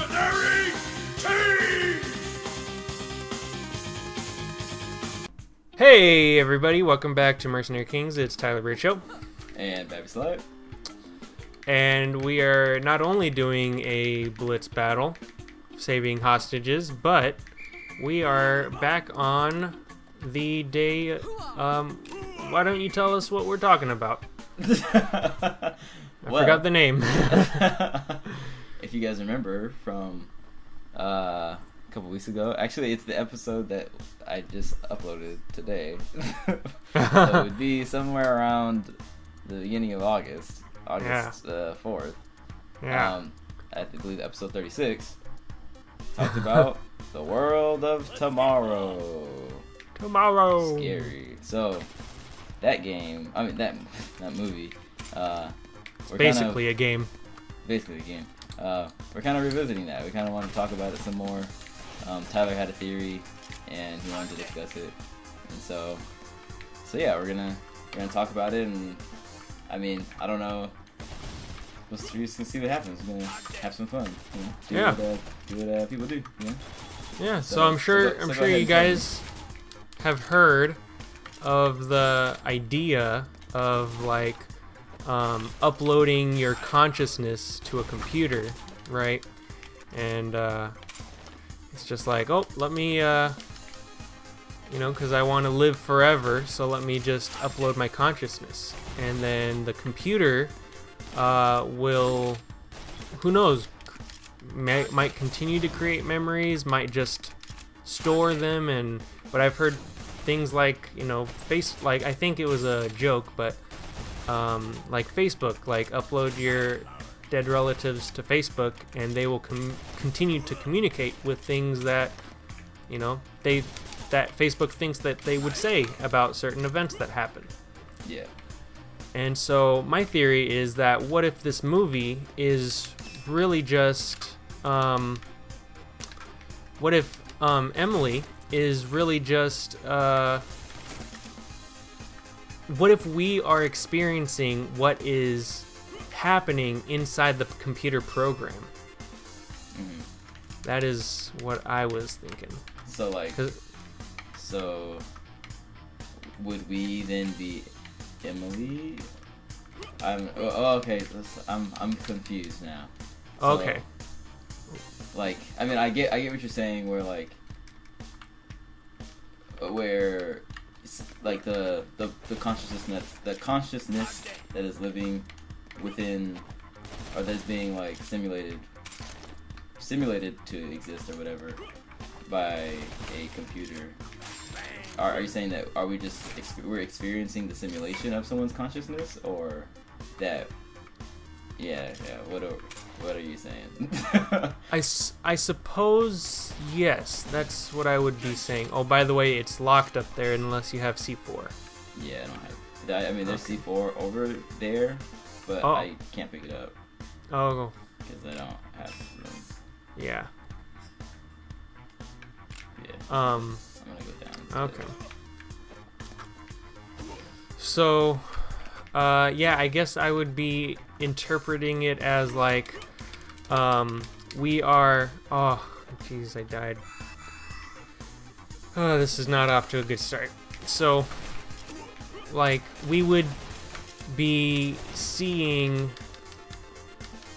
Mercenary Kings! Hey everybody, welcome back to Mercenary Kings. It's TylerBeardShow. And Baby Slut. And we are not only doing a blitz battle, saving hostages, but we are back on the day. Why don't you tell us what we're talking about? I forgot the name. If you guys remember from a couple weeks ago, actually it's the episode that I just uploaded today. So it would be somewhere around the beginning of August 4th. Yeah. I believe episode 36 talked about the world of tomorrow. Tomorrow. Scary. So that game, I mean that movie. It's basically a game. Basically a game. We're kind of revisiting that. We kind of want to talk about it some more. Tyler had a theory, and he wanted to discuss it, and so yeah, we're gonna talk about it. And I mean, I don't know. We're just gonna see what happens. We're gonna have some fun. You know? Do what people do. You know? Yeah. So I'm sure you guys have heard of the idea of like uploading your consciousness to a computer, right? And it's just like, oh, let me because I want to live forever, so let me just upload my consciousness, and then the computer will, who knows, might continue to create memories, might just store them. But I've heard things like, I think it was a joke, but like Facebook, like upload your dead relatives to Facebook, and they will continue to communicate with things that that Facebook thinks that they would say about certain events that happen. Yeah. And so my theory is that what if this movie is really just what if Emily is really just what if we are experiencing what is happening inside the computer program? Mm-hmm. That is what I was thinking. So would we then be Emily? Okay. I'm confused now. So, okay. Like, I mean, I get what you're saying. Where like the consciousness that is living within, or that's being like simulated to exist or whatever by a computer. Are you saying that we're experiencing the simulation of someone's consciousness, or that? Yeah. What are you saying? I suppose yes. That's what I would be saying. Oh, by the way, it's locked up there unless you have C4. Yeah, I don't have. I mean, there's C4 over there, but I can't pick it up. Oh. Because I don't have room. Yeah. Yeah. I'm gonna go down. Okay. So, I guess I would be interpreting it as like, we are. Oh, jeez, I died. Oh, this is not off to a good start. So, like, we would be seeing,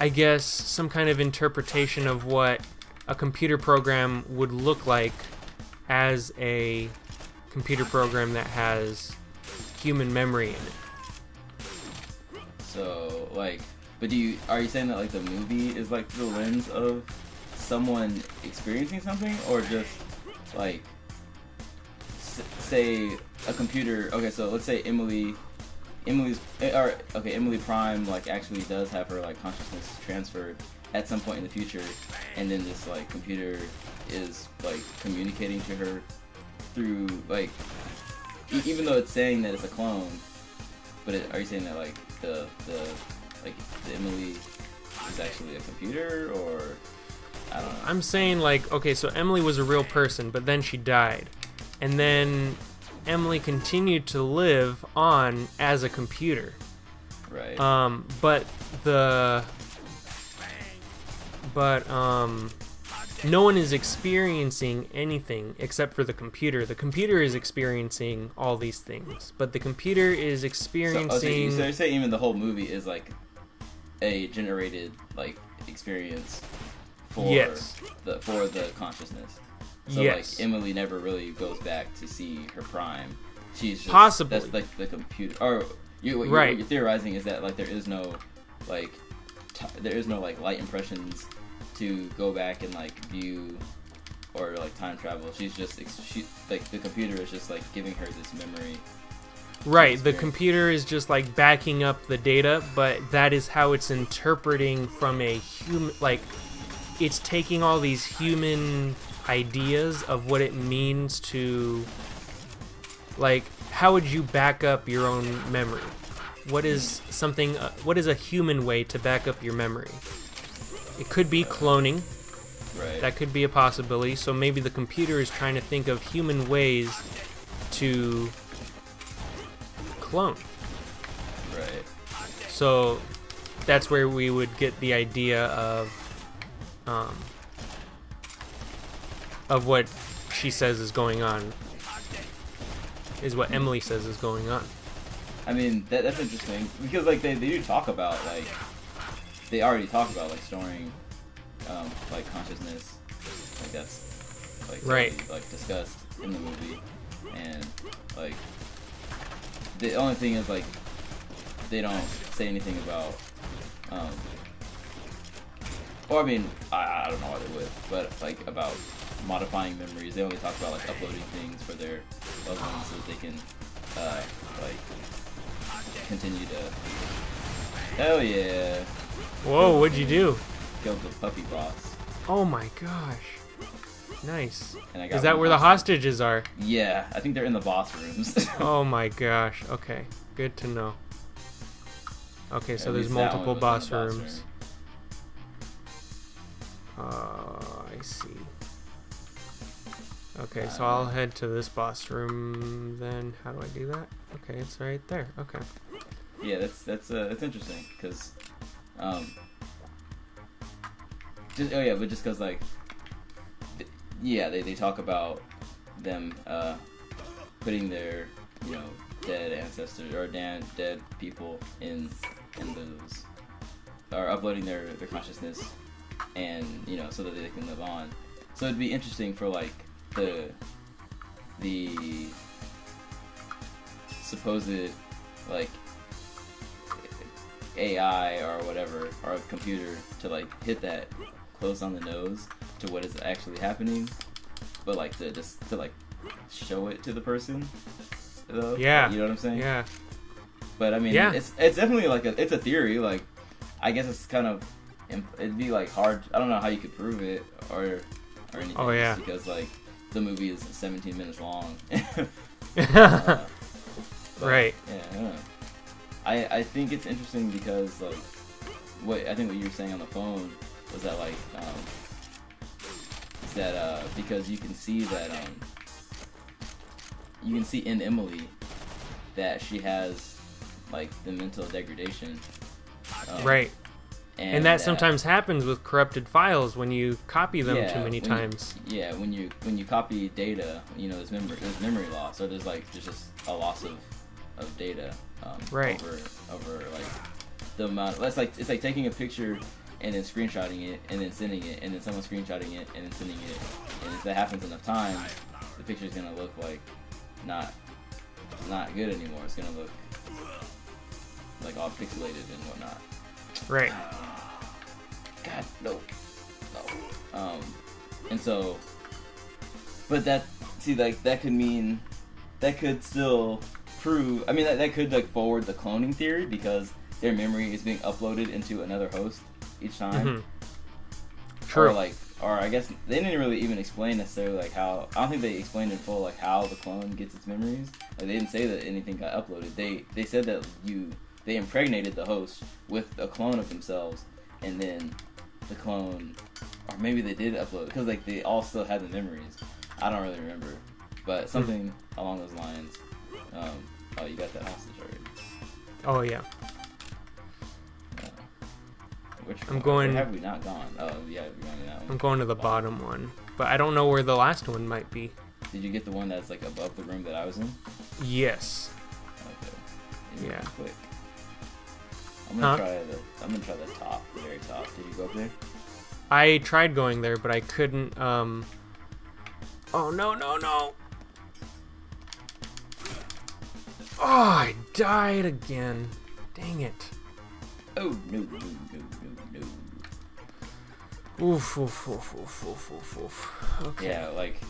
I guess, some kind of interpretation of what a computer program would look like as a computer program that has human memory in it. So, like, but are you saying that like the movie is like through the lens of someone experiencing something, or just like say a computer? Okay, so let's say Emily Prime like actually does have her like consciousness transferred at some point in the future, and then this like computer is like communicating to her through like even though it's saying that it's a clone, but are you saying that like the Emily is actually a computer, or I don't know? I'm saying like, okay, so Emily was a real person, but then she died, and then Emily continued to live on as a computer. Right. But but no one is experiencing anything except for the computer. The computer is experiencing all these things, but the computer is experiencing. So you're saying even the whole movie is like a generated like experience for the consciousness. So Yes. like Emily never really goes back to see her prime. She's just, Possibly. that's like the computer. Or what you're theorizing is that like there is no like light impressions to go back and like view or like time travel. She's just like the computer is just like giving her this memory. Right, the computer is just like backing up the data, but that is how it's interpreting from a human, like it's taking all these human ideas of what it means to, like, how would you back up your own memory? What is something, what is a human way to back up your memory? It could be cloning. Right. That could be a possibility. So maybe the computer is trying to think of human ways to clone. Right. So that's where we would get the idea of what she says is going on. Is what Emily says is going on. I mean, that's interesting because like they do talk about like they already talk about like storing like consciousness, like that's like right really, like discussed in the movie, and like the only thing is like they don't say anything about or I mean I don't know why they would, but like about modifying memories. They only talk about like uploading things for their loved ones so that they can like continue to. Hell yeah! Whoa, what'd you do? Killed the puppy boss. Oh my gosh. Nice. And I got Is that where the hostages are? Yeah, I think they're in the boss rooms. Oh my gosh. Okay, good to know. Okay, so At there's least that multiple one was boss in the boss rooms. I see. Okay, so I'll head to this boss room then. How do I do that? Okay, it's right there. Okay. Yeah, that's interesting because, just because like, they talk about them putting their dead ancestors or dead people in those, or uploading their consciousness, and so that they can live on. So it'd be interesting for like the supposed like AI or whatever, or a computer to like hit that close on the nose to what is actually happening, but like to like show it to the person though. Yeah. You know what I'm saying? Yeah. But I mean, yeah. it's definitely like it's a theory. Like, I guess it's kind of, it'd be like hard. I don't know how you could prove it or anything. Oh yeah. Because like the movie is 17 minutes long. Right. Yeah. I don't know. I think it's interesting because like what you were saying on the phone was that like is that because you can see that you can see in Emily that she has like the mental degradation. Right. And that sometimes happens with corrupted files when you copy them too many times. When you copy data, there's memory loss, or there's just a loss of data. Right. Over like the amount. It's like taking a picture and then screenshotting it and then sending it, and then someone screenshotting it and then sending it. And if that happens enough times, the picture's gonna look like not good anymore. It's gonna look like all pixelated and whatnot. Right. God, no. And so, but that could still prove, I mean, that could like forward the cloning theory because their memory is being uploaded into another host each time. Mm-hmm. True. Or I guess they didn't really even explain necessarily like how, I don't think they explained in full like how the clone gets its memories. Like they didn't say that anything got uploaded. They said that they impregnated the host with a clone of themselves, and then the clone, or maybe they did upload because like they all still had the memories. I don't really remember, but something along those lines. Oh, you got that hostage already. Oh yeah. Which I'm one? going- Where have we not gone? Oh, yeah, we're going to that one. I'm going to the bottom one, but I don't know where the last one might be. Did you get the one that's like above the room that I was in? Yes. Okay. Yeah. Quick. I'm gonna try the top, the very top. Did you go up there? I tried going there, but I couldn't. Oh no no no! Oh, I died again. Dang it. Oh no no no no no. Oof oof oof oof oof oof oof. Okay. Yeah, like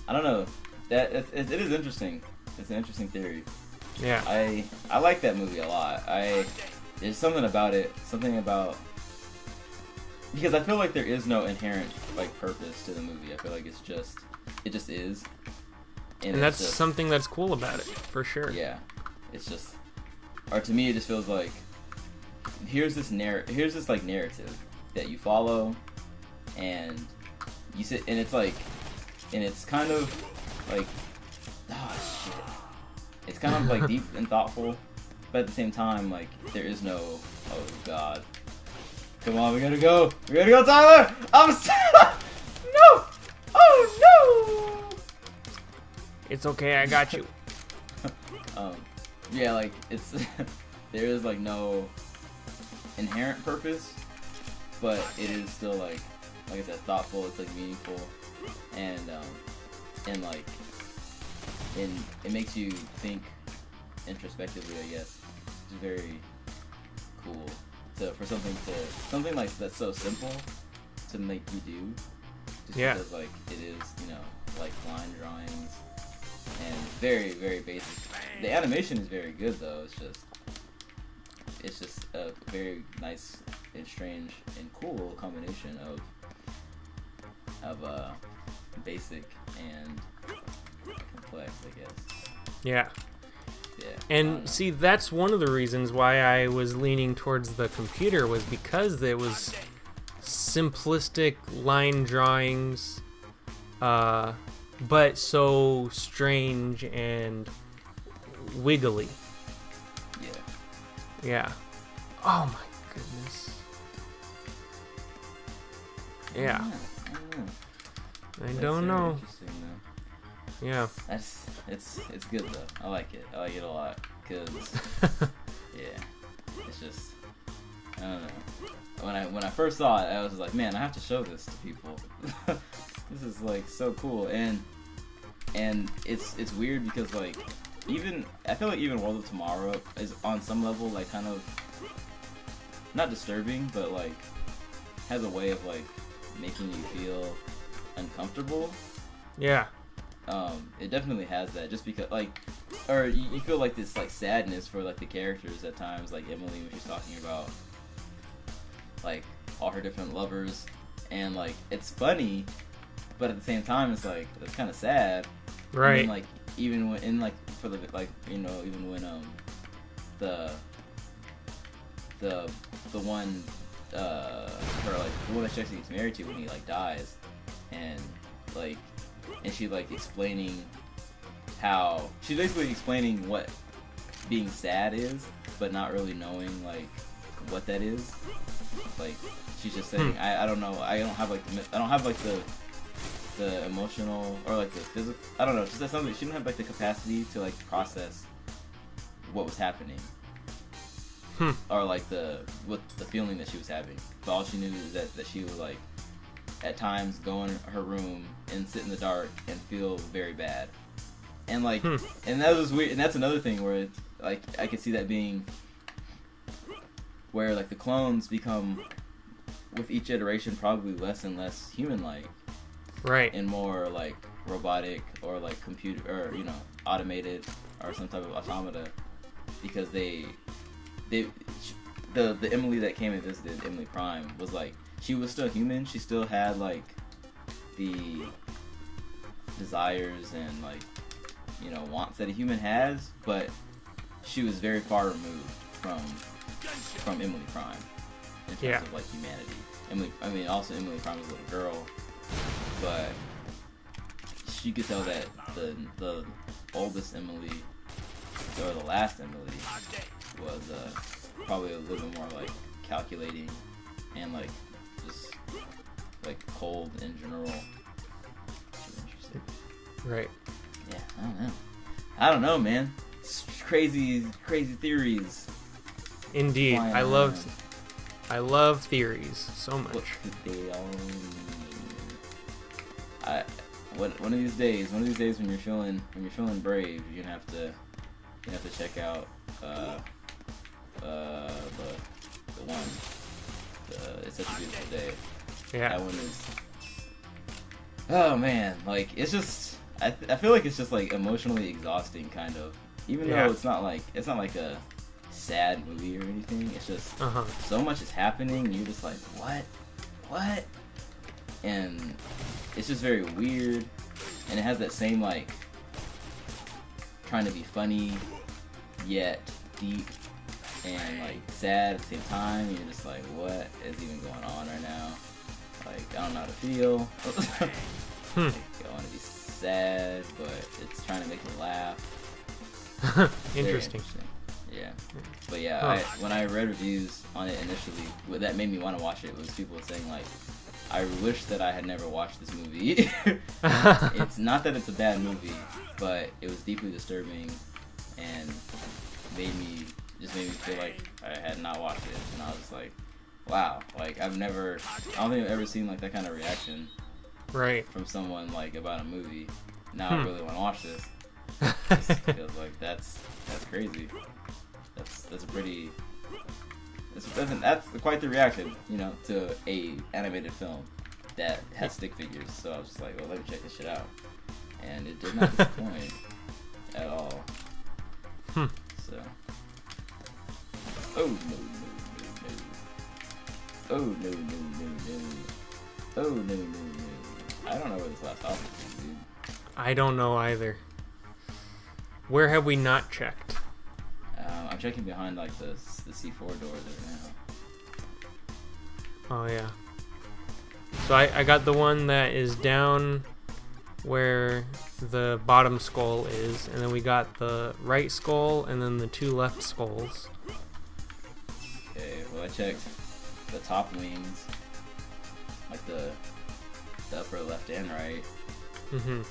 I don't know. That it is interesting. It's an interesting theory. Yeah. I like that movie a lot. There's something about it. Something about because I feel like there is no inherent like purpose to the movie. I feel like it just is. And that's just something that's cool about it, for sure. Yeah, it's just, or to me, it just feels like here's this like narrative that you follow, and you sit, and it's like, and it's kind of like, oh shit, it's kind of like deep and thoughtful, but at the same time, like there is no, oh god, come on, we gotta go, Tyler, I'm no, oh no. It's okay, I got you. Yeah, like it's there is like no inherent purpose, but it is still like I said, thoughtful. It's like meaningful, and like, and it makes you think introspectively. I guess it's very cool for something like that's so simple to make you do. Just because like it is, you know, like line drawings. And very, very basic. The animation is very good though. It's just a very nice and strange and cool combination of basic and complex, I guess. Yeah. Yeah. And see, that's one of the reasons why I was leaning towards the computer was because it was simplistic line drawings, but so strange and wiggly. Yeah. Yeah. Oh my goodness. Yeah. I don't know. Interesting, though. Yeah. It's good though. I like it. I like it a lot because yeah, it's just I don't know. When I first saw it, I was like, man, I have to show this to people. This is like so cool, and it's weird because like I feel like even World of Tomorrow is on some level like kind of not disturbing, but like has a way of like making you feel uncomfortable. Yeah. It definitely has that, just because like, or you feel like this like sadness for like the characters at times, like Emily when she's talking about like all her different lovers, and like it's funny, but at the same time it's like it's kind of sad. Right. And, like even when in like for the like you know even when the one her like the one that she actually gets married to when he like dies, and like and she like explaining how she's basically explaining what being sad is, but not really knowing like what that is. Like she's just saying I don't know, I don't have like the emotional or like the physical, I don't know, she said something, she didn't have like the capacity to like process what was happening. Or like the feeling that she was having. But all she knew is that she would like at times go in her room and sit in the dark and feel very bad. And like and that was weird, and that's another thing where it's, like I could see that being where like the clones become with each iteration probably less and less human like. Right. And more like robotic or like computer or you know automated or some type of automata, because the Emily that came and visited, Emily Prime, was like she was still human. She still had like the desires and like you know wants that a human has, but she was very far removed from Emily Prime in terms of like humanity. Also Emily Prime was a little girl, but you could tell that the oldest Emily or the last Emily was probably a little bit more like calculating and like just like cold in general. It's interesting. Right. Yeah, I don't know, man. It's crazy theories. Indeed. Flying I around. love theories so much. What could they all mean? One of these days when you're feeling brave, you're gonna have to check out the one. It's Such a Beautiful Day. Yeah. That one is. Oh man, like it's just. I feel like it's just like emotionally exhausting, kind of. Even though it's not like a sad movie or anything. It's just so much is happening. And you're just like, what? And it's just very weird. And it has that same like trying to be funny, yet deep and like sad at the same time. You're just like, what is even going on right now? Like I don't know how to feel. Like, I want to be sad, but it's trying to make me laugh. Interesting. Yeah. But yeah, when I read reviews on it initially, what that made me want to watch it was people saying like, I wish that I had never watched this movie. It's not that it's a bad movie, but it was deeply disturbing and made me feel like I had not watched it. And I was just like, wow, like I don't think I've ever seen like that kind of reaction Right. from someone like about a movie. Now I really want to watch this. It feels like that's crazy. That's quite the reaction, to a animated film that has stick figures. So I was just like, well, let me check this shit out, and it did not disappoint at all. So, oh no, oh no, oh no. I don't know where this last off is, dude. I don't know either. Where have we not checked? I'm checking behind like the C4 door there now. Oh yeah. So I got the one that is down where the bottom skull is, and then we got the right skull and then the two left skulls. Okay, well I checked the top wings, like the upper left and right. Mm-hmm.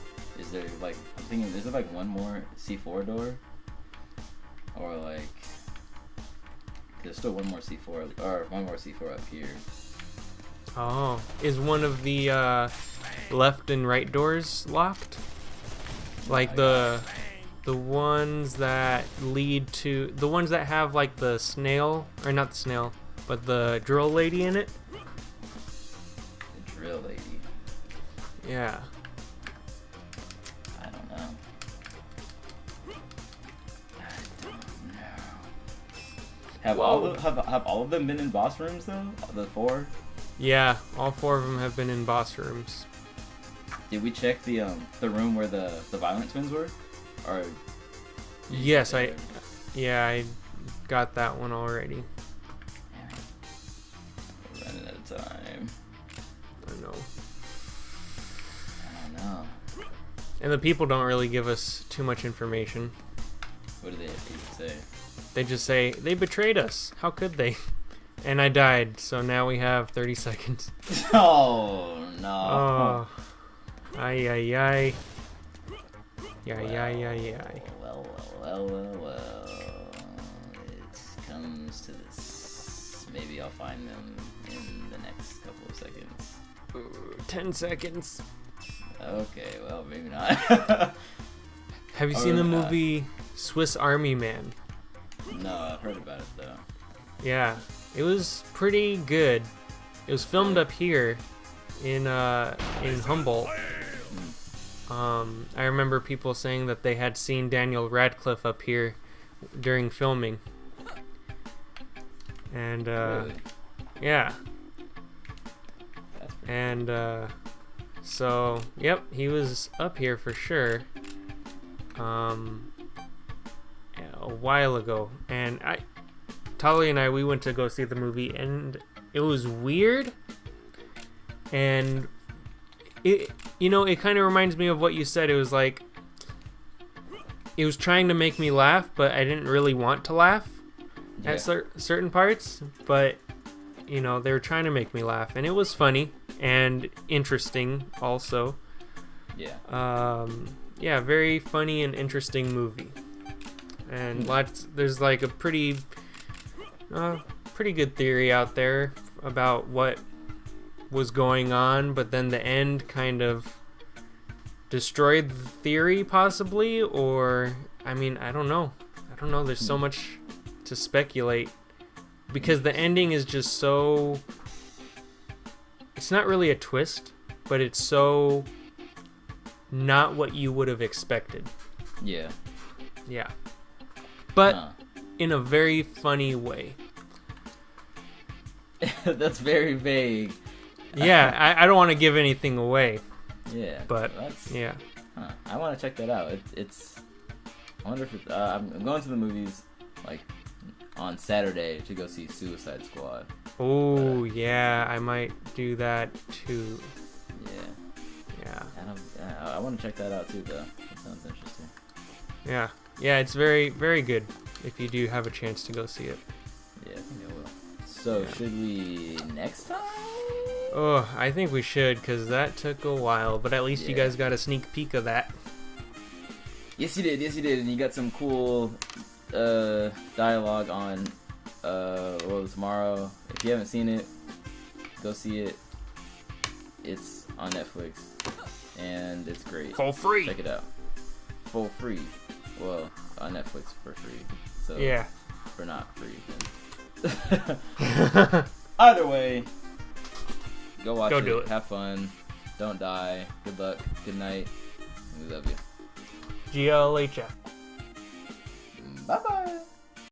Is there like, I'm thinking, is there like one more C4 door? Or like, there's still one more C4 up here. Oh, is one of the left and right doors locked? Like the ones that lead to the ones that have like the snail, or not the snail, but the drill lady in it? The drill lady. Yeah. I don't know. Have all of them been in boss rooms though? The 4? Yeah, all 4 of them have been in boss rooms. Did we check the room where the violent twins were? Or Yes, I got that one already. We're running out of time. I know. I don't know. And the people don't really give us too much information. What do they say? They just say, they betrayed us. How could they? And I died, so now we have 30 seconds. Oh, no. Oh. Ay, ay, ay. Yay, yay, yay, yay. Well. It comes to this. Maybe I'll find them in the next couple of seconds. 10 seconds. Okay, well, maybe not. Have you seen the movie Swiss Army Man? No, I've heard about it, though. Yeah, it was pretty good. It was filmed up here in Humboldt. I remember people saying that they had seen Daniel Radcliffe up here during filming. And Really? yeah. That's pretty And so, yep, he was up here for sure. A while ago, and Tali and I, we went to go see the movie, and it was weird, and it kind of reminds me of what you said. It was like, it was trying to make me laugh, but I didn't really want to laugh at certain parts, but you know, they were trying to make me laugh, and it was funny and interesting also. Yeah. Yeah, very funny and interesting movie. And there's like a pretty good theory out there about what was going on, but then the end kind of destroyed the theory possibly, or I mean, I don't know. There's so much to speculate because the ending is just so, it's not really a twist, but it's so not what you would have expected. Yeah. Yeah. But in a very funny way. That's very vague. Yeah, I don't want to give anything away. Yeah. But yeah. Huh. I want to check that out. It's. I wonder if I'm going to the movies like on Saturday to go see Suicide Squad. Oh yeah, I might do that too. Yeah. I want to check that out too, though. That sounds interesting. Yeah. Yeah, it's very, very good if you do have a chance to go see it. Yeah, I think I will. So, should we next time? Oh, I think we should, because that took a while, but at least you guys got a sneak peek of that. Yes, you did. And you got some cool dialogue on tomorrow. If you haven't seen it, go see it. It's on Netflix, and it's great. For free. Check it out. For free. Well, on Netflix for free. So yeah. For not free. Then. Either way, go watch it. Do it. Have fun. Don't die. Good luck. Good night. We love you. GLHF. Bye bye.